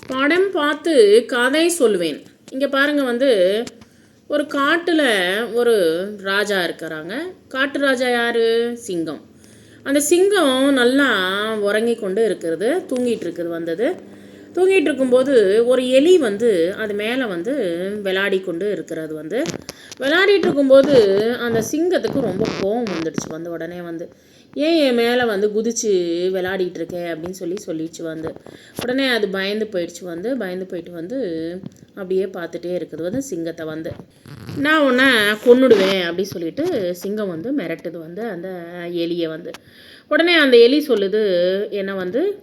படம் பார்த்து கதை சொல்வேன். இங்கே பாருங்கள் வந்து ஒரு காட்டில் ஒரு ராஜா இருக்கிறாங்க. காட்டு ராஜா யார்? சிங்கம். அந்த சிங்கம் நல்லா உறங்கி கொண்டு இருக்கிறது, தூங்கிட்டு இருக்குது. தூங்கிட்டு இருக்கும்போது ஒரு எலி வந்து அது மேலே வந்து விளையாடி கொண்டு இருக்கிறது. விளையாடிட்டு இருக்கும்போது அந்த சிங்கத்துக்கு ரொம்ப கோபம் வந்துடுச்சு. உடனே ஏன் என் மேலே குதிச்சு விளையாடிட்டு இருக்கேன் அப்படின்னு சொல்லிடுச்சு. உடனே அது பயந்து போயிடுச்சு. பயந்து போயிட்டு அப்படியே பார்த்துட்டே இருக்குது சிங்கத்தை. நான் உன்னை கொன்னுடுவேன் அப்படின்னு சொல்லிட்டு சிங்கம் மிரட்டுது அந்த எலியை. உடனே அந்த எலி சொல்லுது, என்னை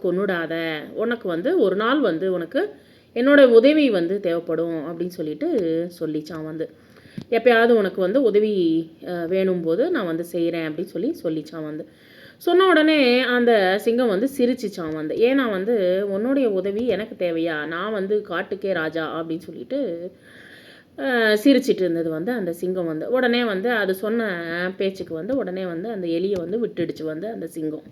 கொன்னுடாத, உனக்கு ஒரு நாள் உனக்கு என்னோட உதவி தேவைப்படும் அப்படின்னு சொல்லிச்சான். எப்பயாவது உனக்கு உதவி வேணும் போது நான் செய்கிறேன் அப்படின்னு சொல்லிச்சான். சொன்ன உடனே அந்த சிங்கம் சிரிச்சிச்சான். ஏன்னா உன்னுடைய உதவி எனக்கு தேவையா, நான் காட்டுக்கே ராஜா அப்படின்னு சொல்லிட்டு சிரிச்சிட்டு இருந்தது அந்த சிங்கம். உடனே அது சொன்ன பேச்சுக்கு உடனே அந்த எலியை விட்டுடுச்சு அந்த சிங்கம்.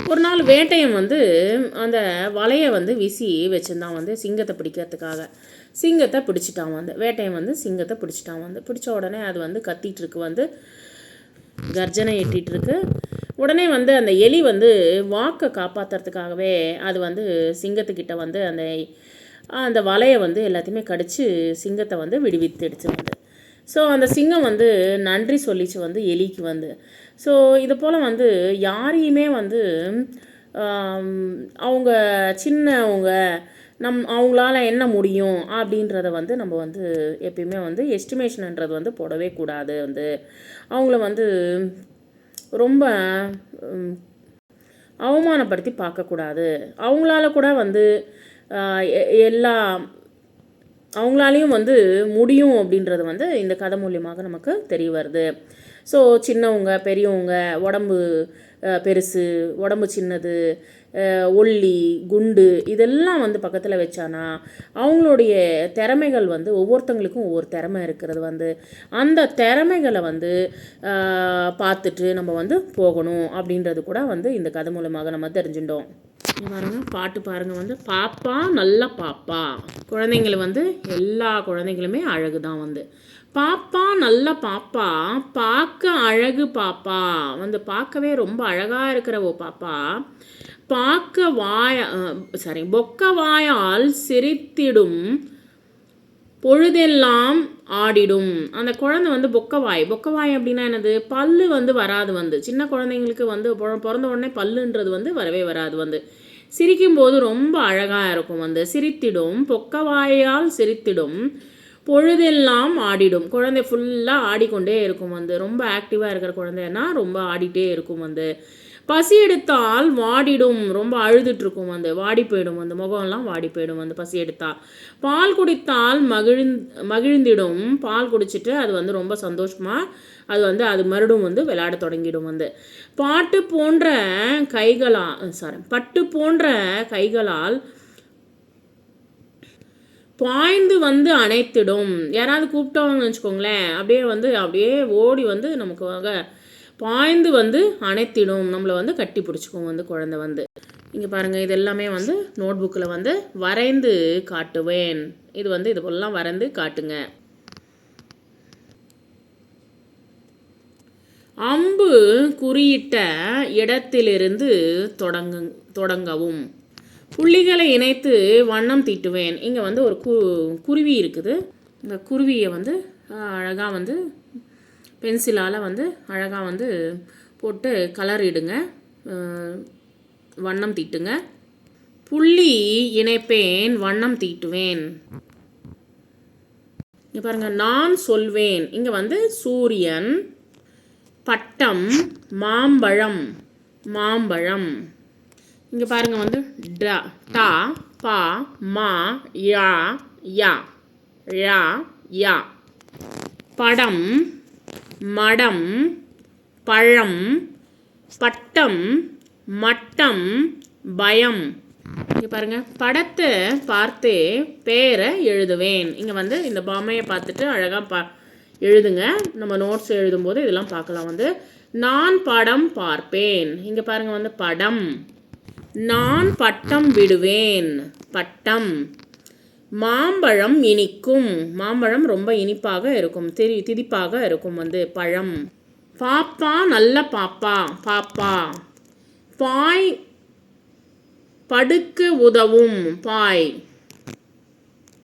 ஒரு நாள் வேட்டையன் அந்த வலையை வீசி வச்சுருந்தான் சிங்கத்தை பிடிக்கிறதுக்காக. சிங்கத்தை பிடிச்சிட்டான். வேட்டையன் சிங்கத்தை பிடிச்சிட்டான். பிடிச்ச உடனே அது கத்திட்டு இருக்கு, கர்ஜனை எட்டிகிட்டு இருக்கு. உடனே அந்த எலி வாக்கை காப்பாற்றுறதுக்காகவே அது சிங்கத்துக்கிட்ட அந்த வலையை எல்லாத்தையுமே கடிச்சு சிங்கத்தை விடுவித்துடுச்சு. ஸோ அந்த சிங்கம் நன்றி சொல்லிச்சு எலிக்கு. ஸோ இது போல் யாரையுமே அவங்க சின்னவங்க அவங்களால என்ன முடியும் அப்படின்றத நம்ம எப்பயுமே எஸ்டிமேஷன்ன்றது போடவே கூடாது. அவங்கள ரொம்ப அவமானப்படுத்தி பார்க்கக்கூடாது. அவங்களால கூட எல்லா அவங்களாலையும் முடியும் அப்படின்றது இந்த கதை மூலியமாக நமக்கு தெரிய வருது. ஸோ சின்னவங்க பெரியவங்க, உடம்பு பெருசு உடம்பு சின்னது, ஒல்லி குண்டு, இதெல்லாம் பக்கத்தில் வச்சானா அவங்களுடைய திறமைகள் ஒவ்வொருத்தங்களுக்கும் ஒவ்வொரு திறமை இருக்கிறது. அந்த திறமைகளை பார்த்துட்டு நம்ம போகணும் அப்படின்றது கூட இந்த கதை மூலமாக நம்ம தெரிஞ்சுட்டோம். பாருங்க, பாட்டு பாருங்க, பாப்பா நல்ல பாப்பா. குழந்தைங்களை எல்லா குழந்தைங்களுமே அழகு தான். பாப்பா நல்ல பாப்பா, பார்க்க அழகு பாப்பா. பார்க்கவே ரொம்ப அழகாக இருக்கிற பாப்பா, பொக்க வாயால் சிரித்திடும் பொழுதெல்லாம் ஆடிடும். அந்த குழந்தை பொக்கவாய் அப்படின்னா என்னது? பல்லு வராது. சின்ன குழந்தைங்களுக்கு பிறந்த உடனே பல்லுன்றது வரவே வராது. சிரிக்கும்போது ரொம்ப அழகாக இருக்கும். சிரித்திடும், பொக்கவாயால் சிரித்திடும், பொழுதெல்லாம் ஆடிடும். குழந்தை ஃபுல்லாக ஆடிக்கொண்டே இருக்கும். ரொம்ப ஆக்டிவாக இருக்கிற குழந்தைன்னா ரொம்ப ஆடிட்டே இருக்கும். பசி எடுத்தால் வாடிடும், ரொம்ப அழுதுட்டுருக்கும். வாடி போயிடும். முகம்லாம் வாடி போயிடும் பசி எடுத்தால். பால் குடித்தால் மகிழ்ந்திடும். பால் குடிச்சிட்டு அது ரொம்ப சந்தோஷமாக அது மறுடும் விளையாட தொடங்கிடும். பட்டு போன்ற கைகளால் பாய்ந்து அணைத்திடும். யாராவது கூப்பிட்டவங்கன்னு வச்சுக்கோங்களேன், அப்படியே ஓடி நமக்கு பாய்ந்து அணைத்திடும், நம்மளை கட்டி பிடிச்சிக்கும் குழந்தை. இங்கே பாருங்கள், இது எல்லாமே நோட் புக்கில் வரைந்து காட்டுவேன். இது போலலாம் வரைந்து காட்டுங்க. அம்பு குறியிட்ட இடத்திலிருந்து தொடங்கவும். புள்ளிகளை இணைத்து வண்ணம் தீட்டுவேன். இங்கே ஒரு குருவி இருக்குது. இந்த குருவியை அழகாக பென்சிலால் அழகாக போட்டு கலர் இடுங்க, வண்ணம் தீட்டுங்க. புள்ளி இணைப்பேன், வண்ணம் தீட்டுவேன். இங்கே பாருங்கள், நான் சொல்வேன். இங்கே சூரியன், பட்டம், மாம்பழம். இங்கே பாருங்கள் டா, பா, மா, யா, படம், மடம், பழம், பட்டம், மட்டம், பயம். இங்கே பாருங்கள், படத்தை பார்த்தே பேரை எழுதுவேன். இங்கே இந்த பொம்மையை பார்த்துட்டு அழகாக எழுதுங்க. நம்ம நோட்ஸ் எழுதும்போது இதெல்லாம் பார்க்கலாம். நான் படம் பார்ப்பேன். இங்கே பாருங்கள் படம். நான் பட்டம் விடுவேன். பட்டம். மாம்பழம் இனிக்கும். மாம்பழம் ரொம்ப இனிப்பாக இருக்கும், திதிப்பாக இருக்கும் பழம். பாப்பா நல்ல பாப்பா. பாப்பா. பாய் படுக்க உதவும். பாய்